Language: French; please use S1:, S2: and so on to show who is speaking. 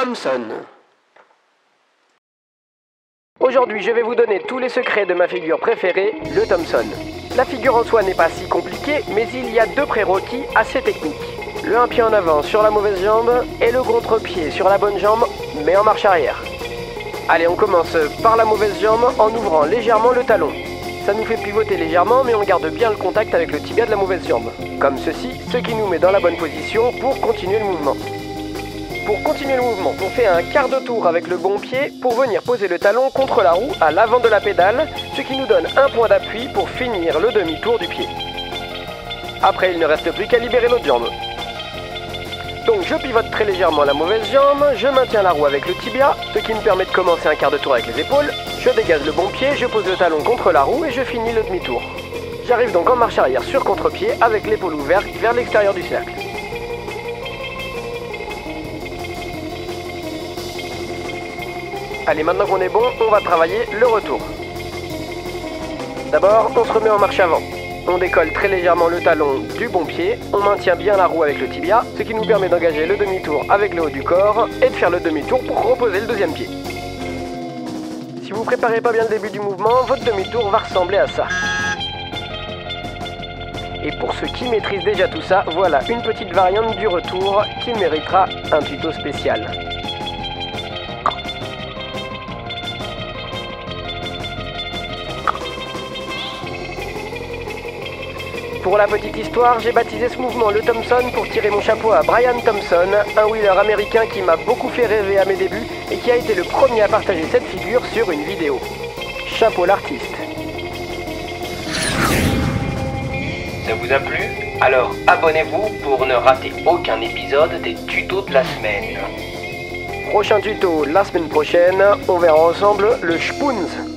S1: Thomson. Aujourd'hui, je vais vous donner tous les secrets de ma figure préférée, le Thomson. La figure en soi n'est pas si compliquée, mais il y a deux prérequis assez techniques. Le un pied en avant sur la mauvaise jambe et le contre-pied sur la bonne jambe, mais en marche arrière. Allez, on commence par la mauvaise jambe en ouvrant légèrement le talon. Ça nous fait pivoter légèrement, mais on garde bien le contact avec le tibia de la mauvaise jambe. Comme ceci, ce qui nous met dans la bonne position pour continuer le mouvement. Pour continuer le mouvement, on fait un quart de tour avec le bon pied pour venir poser le talon contre la roue à l'avant de la pédale, ce qui nous donne un point d'appui pour finir le demi-tour du pied. Après, il ne reste plus qu'à libérer l'autre jambe. Donc je pivote très légèrement la mauvaise jambe, je maintiens la roue avec le tibia, ce qui me permet de commencer un quart de tour avec les épaules. Je dégage le bon pied, je pose le talon contre la roue et je finis le demi-tour. J'arrive donc en marche arrière sur contre-pied avec l'épaule ouverte vers l'extérieur du cercle. Allez, maintenant qu'on est bon, on va travailler le retour. D'abord, on se remet en marche avant. On décolle très légèrement le talon du bon pied, on maintient bien la roue avec le tibia, ce qui nous permet d'engager le demi-tour avec le haut du corps et de faire le demi-tour pour reposer le deuxième pied. Si vous préparez pas bien le début du mouvement, votre demi-tour va ressembler à ça. Et pour ceux qui maîtrisent déjà tout ça, voilà une petite variante du retour qui méritera un tuto spécial. Pour la petite histoire, j'ai baptisé ce mouvement le Thomson pour tirer mon chapeau à Brian Thompson, un wheeler américain qui m'a beaucoup fait rêver à mes débuts et qui a été le premier à partager cette figure sur une vidéo. Chapeau l'artiste.
S2: Ça vous a plu? Alors abonnez-vous pour ne rater aucun épisode des tutos de la semaine.
S1: Prochain tuto la semaine prochaine, on verra ensemble le Spoons.